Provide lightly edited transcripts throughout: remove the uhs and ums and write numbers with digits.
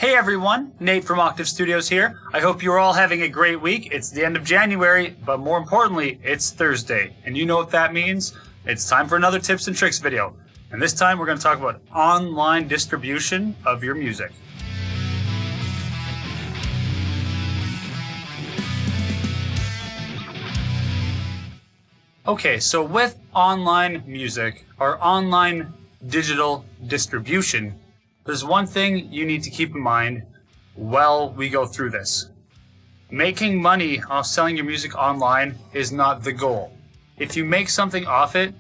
Hey everyone, Nate from Octave Studios here. I hope you're all having a great week. It's the end of January, but more importantly, it's Thursday. And you know what that means? It's time for another tips and tricks video. And this time we're going to talk about online distribution of your music. Okay, so with online music or online digital distribution, there's one thing you need to keep in mind while we go through this. Making money off selling your music online is not the goal. If you make something off it,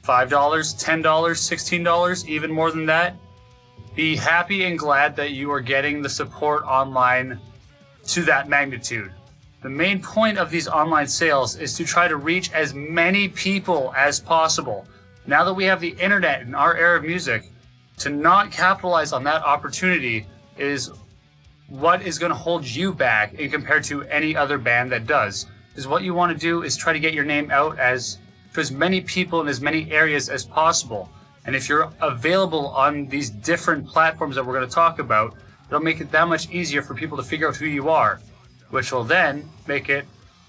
$5, $10, $16, even more than that, be happy and glad that you are getting the support online to that magnitude. The main point of these online sales is to try to reach as many people as possible. Now that we have the internet in our era of music, to not capitalize on that opportunity is what is going to hold you back in compared to any other band that does. Is what you want to do is try to get your name out to as many people in as many areas as possible. And if you're available on these different platforms that we're going to talk about, it'll make it that much easier for people to figure out who you are, which will then make it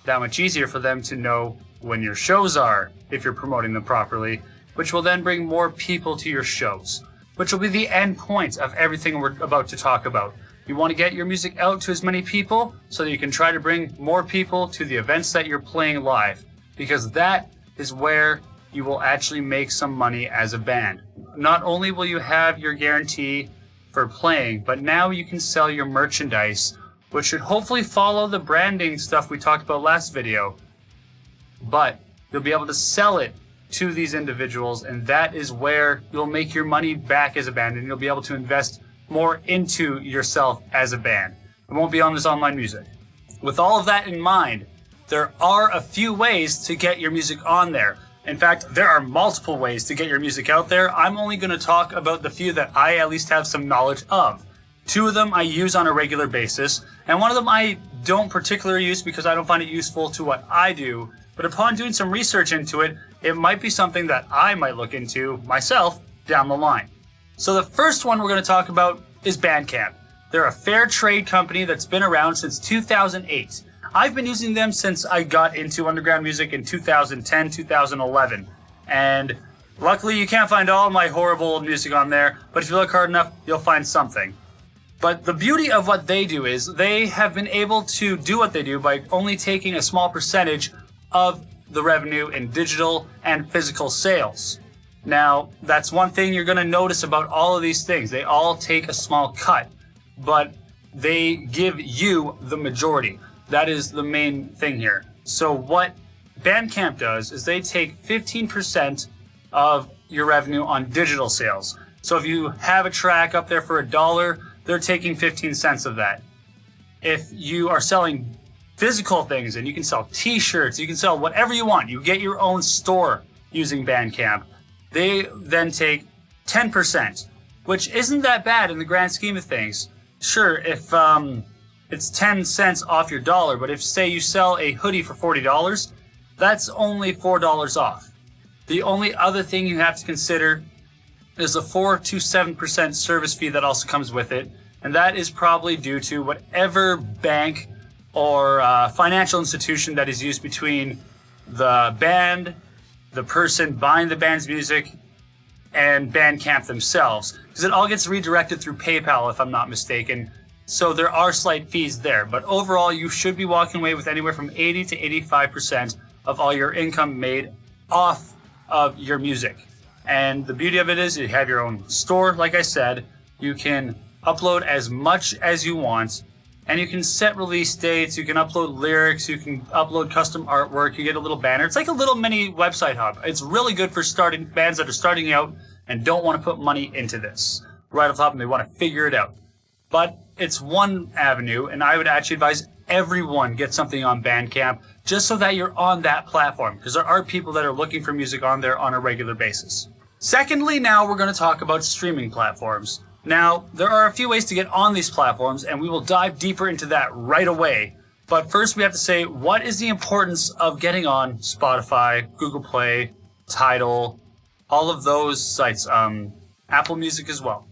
that much easier for them to know when your shows are, if you're promoting them properly, which will then bring more people to your shows, which will be the end point of everything we're about to talk about. You want to get your music out to as many people so that you can try to bring more people to the events that you're playing live, because that is where you will actually make some money as a band. Not only will you have your guarantee for playing, but now you can sell your merchandise, which should hopefully follow the branding stuff we talked about last video, but you'll be able to sell it to these individuals, and that is where you'll make your money back as a band, and you'll be able to invest more into yourself as a band. It won't be on this online music. With all of that in mind, there are a few ways to get your music on there. In fact, there are multiple ways to get your music out there. I'm only going to talk about the few that I at least have some knowledge of. Two of them I use on a regular basis, and one of them I don't particularly use because I don't find it useful to what I do. But upon doing some research into it, it might be something that I might look into myself down the line. So the first one we're going to talk about is Bandcamp. They're a fair trade company that's been around since 2008. I've been using them since I got into underground music in 2010, 2011. And luckily you can't find all my horrible old music on there, but if you look hard enough, you'll find something. But the beauty of what they do is they have been able to do what they do by only taking a small percentage of the revenue in digital and physical sales. Now, that's one thing you're going to notice about all of these things. They all take a small cut, but they give you the majority. That is the main thing here. So what Bandcamp does is they take 15% of your revenue on digital sales. So if you have a track up there for $1, they're taking 15 cents of that. If you are selling physical things, and you can sell t-shirts, you can sell whatever you want, you get your own store using Bandcamp, they then take 10%, which isn't that bad in the grand scheme of things. Sure, if it's 10 cents off your dollar, but if, say, you sell a hoodie for $40, that's only $4 off. The only other thing you have to consider is a 4 to 7% service fee that also comes with it, and that is probably due to whatever bank or financial institution that is used between the band, the person buying the band's music, and Bandcamp themselves. Because it all gets redirected through PayPal, if I'm not mistaken. So there are slight fees there. But overall, you should be walking away with anywhere from 80 to 85% of all your income made off of your music. And the beauty of it is you have your own store, like I said. You can upload as much as you want, and you can set release dates, you can upload lyrics, you can upload custom artwork, you get a little banner. It's like a little mini website hub. It's really good for starting bands that are starting out and don't want to put money into this right off the top, and they want to figure it out. But it's one avenue, and I would actually advise everyone get something on Bandcamp just so that you're on that platform, because there are people that are looking for music on there on a regular basis. Secondly, now we're going to talk about streaming platforms. Now, there are a few ways to get on these platforms, and we will dive deeper into that right away. But first, we have to say, what is the importance of getting on Spotify, Google Play, Tidal, all of those sites, Apple Music as well?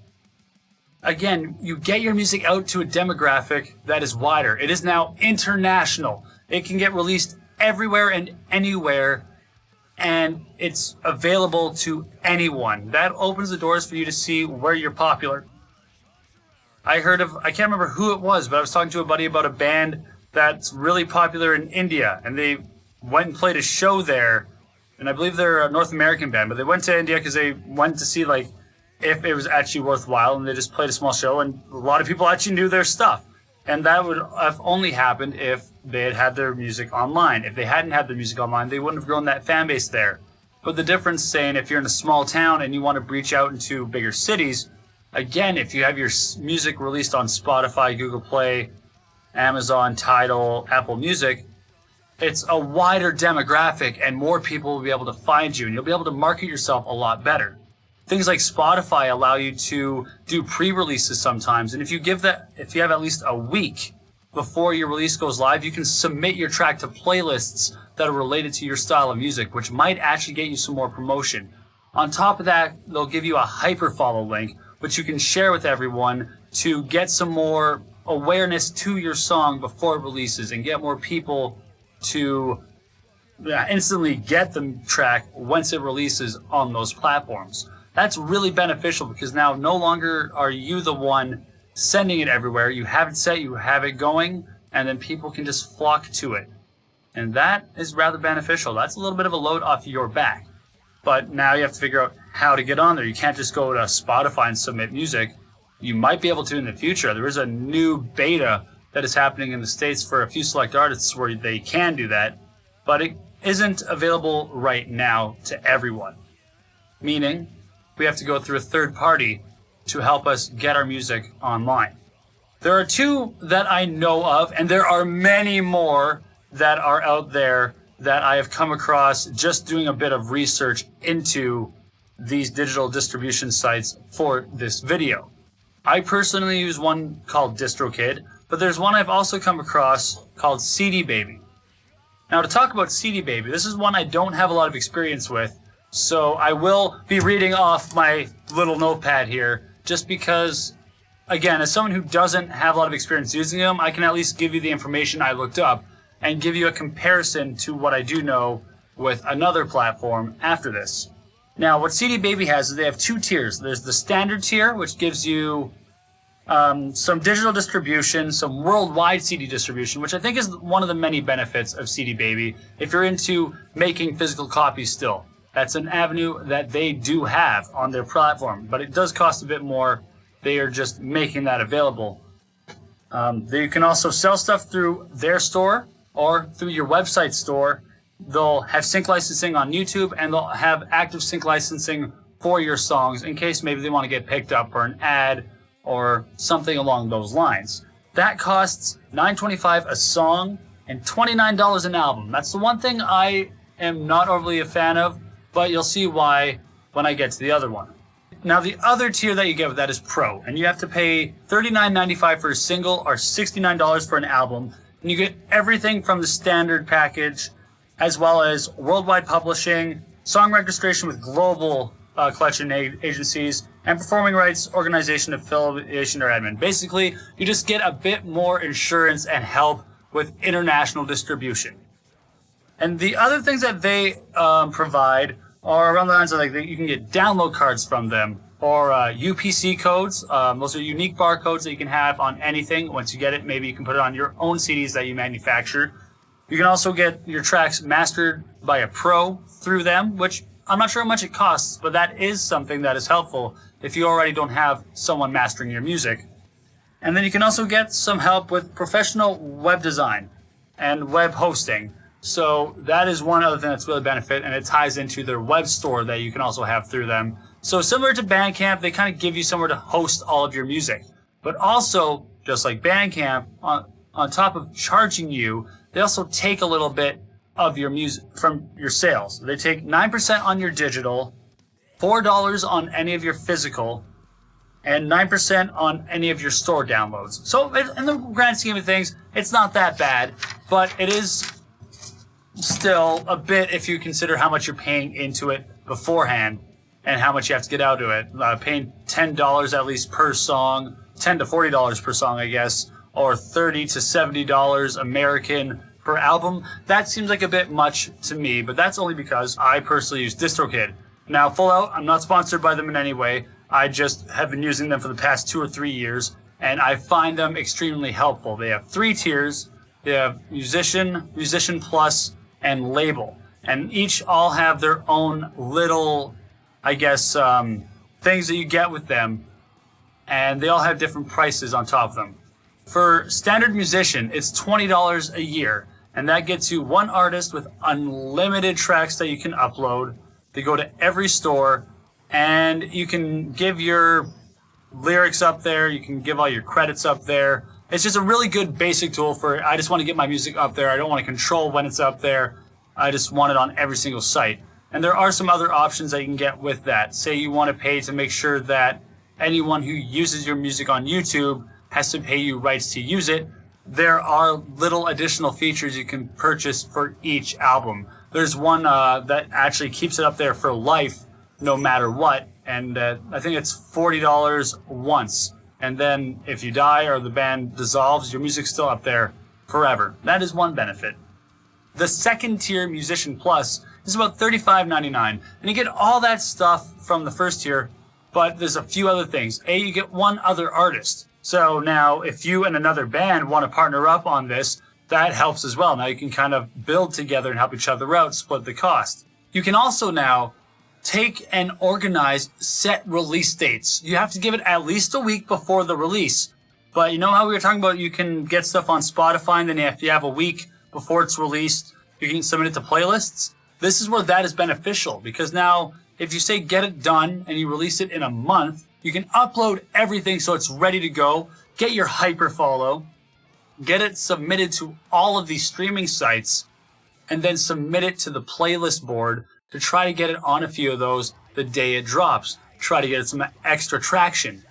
again, you get your music out to a demographic that is wider. It is now international. It can get released everywhere and anywhere, and it's available to anyone. That opens the doors for you to see where you're popular. I can't remember who it was, but I was talking to a buddy about a band that's really popular in India, and they went and played a show there, and I believe they're a North American band, but they went to India because they went to see, like, if it was actually worthwhile, and they just played a small show, and a lot of people actually knew their stuff. And that would have only happened if they had had their music online. If they hadn't had their music online, they wouldn't have grown that fan base there. But the difference, saying, if you're in a small town and you want to breach out into bigger cities, again, if you have your music released on Spotify, Google Play, Amazon, Tidal, Apple Music, it's a wider demographic and more people will be able to find you, and you'll be able to market yourself a lot better. Things like Spotify allow you to do pre-releases sometimes, and if you have at least a week before your release goes live, you can submit your track to playlists that are related to your style of music, which might actually get you some more promotion. On top of that, they'll give you a hyperfollow link, which you can share with everyone to get some more awareness to your song before it releases and get more people to instantly get the track once it releases on those platforms. That's really beneficial because now no longer are you the one sending it everywhere. You have it set, you have it going, and then people can just flock to it. And that is rather beneficial. That's a little bit of a load off your back. But now you have to figure out how to get on there. You can't just go to Spotify and submit music. You might be able to in the future. There is a new beta that is happening in the States for a few select artists where they can do that, but it isn't available right now to everyone. Meaning, we have to go through a third party to help us get our music online. There are two that I know of, and there are many more that are out there that I have come across just doing a bit of research into these digital distribution sites for this video. I personally use one called DistroKid, but there's one I've also come across called CD Baby. Now, to talk about CD Baby, this is one I don't have a lot of experience with, so I will be reading off my little notepad here, just because, again, as someone who doesn't have a lot of experience using them, I can at least give you the information I looked up and give you a comparison to what I do know with another platform after this. Now, what CD Baby has is they have two tiers. There's the standard tier, which gives you some digital distribution, some worldwide CD distribution, which I think is one of the many benefits of CD Baby if you're into making physical copies still. That's an avenue that they do have on their platform, but it does cost a bit more. They are just making that available. They can also sell stuff through their store or through your website store. They'll have sync licensing on YouTube, and they'll have active sync licensing for your songs in case maybe they want to get picked up for an ad or something along those lines. That costs $9.25 a song and $29 an album. That's the one thing I am not overly a fan of, but you'll see why when I get to the other one. Now, the other tier that you get with that is Pro, and you have to pay $39.95 for a single or $69 for an album, and you get everything from the standard package, as well as worldwide publishing, song registration with global collection agencies, and performing rights, organization, affiliation, or admin. Basically, you just get a bit more insurance and help with international distribution. And the other things that they provide are around the lines of, like, you can get download cards from them, or UPC codes. Those are unique barcodes that you can have on anything. Once you get it, maybe you can put it on your own CDs that you manufacture. You can also get your tracks mastered by a pro through them, which I'm not sure how much it costs, but that is something that is helpful if you already don't have someone mastering your music. And then you can also get some help with professional web design and web hosting. So that is one other thing that's really benefit, and it ties into their web store that you can also have through them. So similar to Bandcamp, they kind of give you somewhere to host all of your music. But also, just like Bandcamp, on top of charging you, they also take a little bit of your music from your sales. They take 9% on your digital, $4 on any of your physical, and 9% on any of your store downloads. So in the grand scheme of things, it's not that bad, but it is still a bit if you consider how much you're paying into it beforehand. and how much you have to get out of it. Paying $10 at least per song, $10 to $40 per song, I guess, or $30 to $70 American per album. That seems like a bit much to me, but that's only because I personally use DistroKid. Now, full out, I'm not sponsored by them in any way. I just have been using them for the past 2 or 3 years, and I find them extremely helpful. They have 3 tiers. They have Musician, Musician Plus, and Label. And each all have their own little, I guess, things that you get with them. And they all have different prices on top of them. For Standard Musician, it's $20 a year. And that gets you one artist with unlimited tracks that you can upload. They go to every store. And you can give your lyrics up there. You can give all your credits up there. It's just a really good basic tool for, I just want to get my music up there. I don't want to control when it's up there. I just want it on every single site. And there are some other options that you can get with that. Say you want to pay to make sure that anyone who uses your music on YouTube has to pay you rights to use it. There are little additional features you can purchase for each album. There's one that actually keeps it up there for life, no matter what. And I think it's $40 once. And then if you die or the band dissolves, your music's still up there forever. That is one benefit. The second tier, Musician Plus, is about $35.99. And you get all that stuff from the first tier, but there's a few other things. You get one other artist. So now if you and another band want to partner up on this, that helps as well. Now you can kind of build together and help each other out, split the cost. You can also now take and organize set release dates. You have to give it at least a week before the release. But you know how we were talking about you can get stuff on Spotify and then if you have a week before it's released, you can submit it to playlists? This is where that is beneficial because now if you say get it done and you release it in a month, you can upload everything so it's ready to go, get your hyper follow, get it submitted to all of these streaming sites, and then submit it to the playlist board to try to get it on a few of those the day it drops. Try to get some extra traction.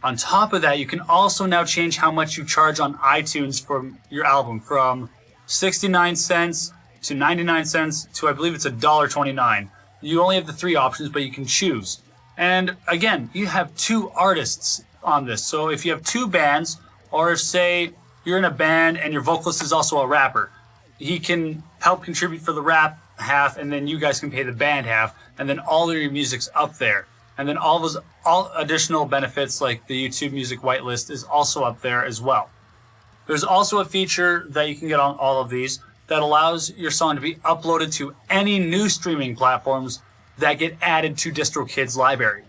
On top of that, you can also now change how much you charge on iTunes for your album from 69 cents to 99 cents to I believe it's $1.29. You only have the 3 options, but you can choose. And again, you have 2 artists on this. So if you have 2 bands, or if say you're in a band and your vocalist is also a rapper, he can help contribute for the rap half, and then you guys can pay the band half, and then all of your music's up there. And then all additional benefits like the YouTube Music whitelist is also up there as well. There's also a feature that you can get on all of these that allows your song to be uploaded to any new streaming platforms that get added to DistroKid's library.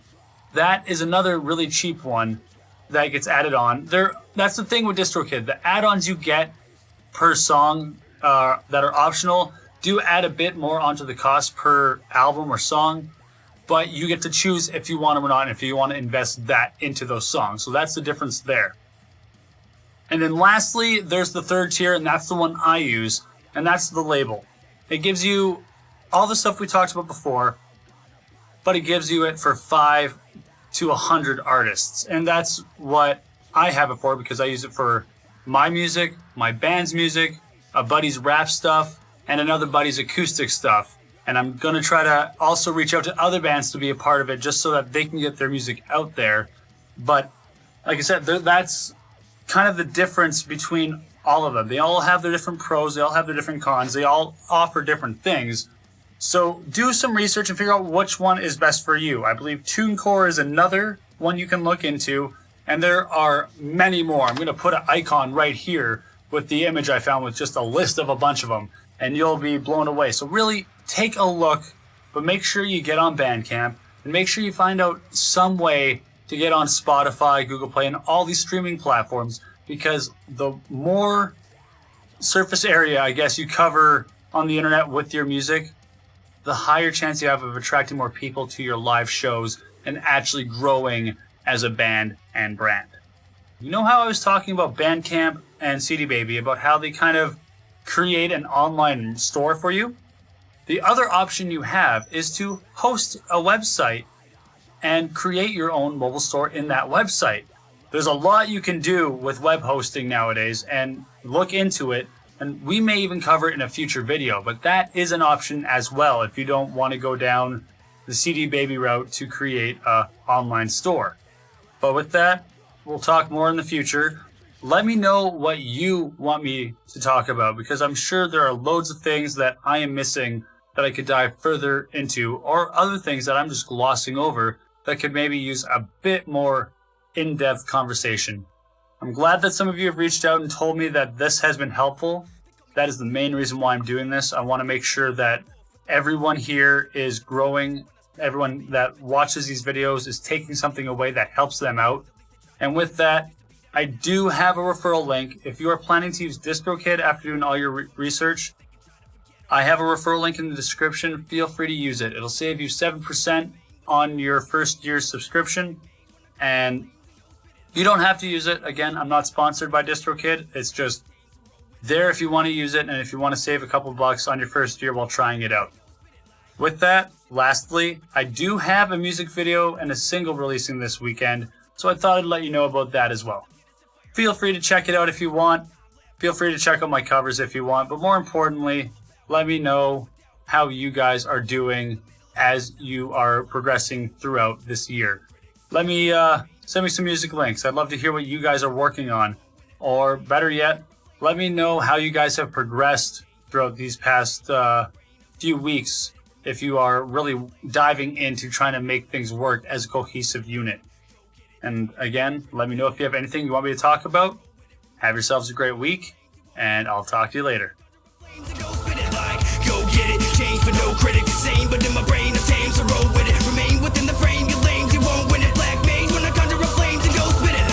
That is another really cheap one that gets added on. That's the thing with DistroKid. The add-ons you get per song that are optional do add a bit more onto the cost per album or song, but you get to choose if you want them or not and if you want to invest that into those songs. So that's the difference there. And then lastly, there's the third tier, and that's the one I use, and that's the label. It gives you all the stuff we talked about before, but it gives you it for 5 to 100 artists. And that's what I have it for because I use it for my music, my band's music, a buddy's rap stuff, and another buddy's acoustic stuff. And I'm going to try to also reach out to other bands to be a part of it just so that they can get their music out there. But like I said, that's kind of the difference between all of them. They all have their different pros. They all have their different cons. They all offer different things. So do some research and figure out which one is best for you. I believe TuneCore is another one you can look into. And there are many more. I'm going to put an icon right here with the image I found with just a list of a bunch of them. And you'll be blown away. So really take a look, but make sure you get on Bandcamp and make sure you find out some way to get on Spotify, Google Play, and all these streaming platforms, because the more surface area, I guess, you cover on the internet with your music, the higher chance you have of attracting more people to your live shows and actually growing as a band and brand. You know how I was talking about Bandcamp and CD Baby, about how they kind of create an online store for you? The other option you have is to host a website and create your own mobile store in that website. There's a lot you can do with web hosting nowadays, and look into it, and we may even cover it in a future video, but that is an option as well if you don't want to go down the CD Baby route to create an online store. But with that, we'll talk more in the future. Let me know what you want me to talk about, because I'm sure there are loads of things that I am missing that I could dive further into, or other things that I'm just glossing over that could maybe use a bit more in-depth conversation. I'm glad that some of you have reached out and told me that this has been helpful. That is the main reason why I'm doing this. I want to make sure that everyone here is growing. Everyone that watches these videos is taking something away that helps them out. And with that, I do have a referral link. If you are planning to use DistroKid after doing all your research, I have a referral link in the description. Feel free to use it. It'll save you 7% on your first year's subscription. And you don't have to use it. Again, I'm not sponsored by DistroKid. It's just there if you want to use it and if you want to save a couple bucks on your first year while trying it out. With that, lastly, I do have a music video and a single releasing this weekend, so I thought I'd let you know about that as well. Feel free to check it out if you want. Feel free to check out my covers if you want, but more importantly, let me know how you guys are doing as you are progressing throughout this year. Let me send me some music links. I'd love to hear what you guys are working on. Or better yet, let me know how you guys have progressed throughout these past few weeks if you are really diving into trying to make things work as a cohesive unit. And again, let me know if you have anything you want me to talk about. Have yourselves a great week, and I'll talk to you later. Go get it, change for no critic, same, but in my brain, the tames are roll with it, remain within the frame.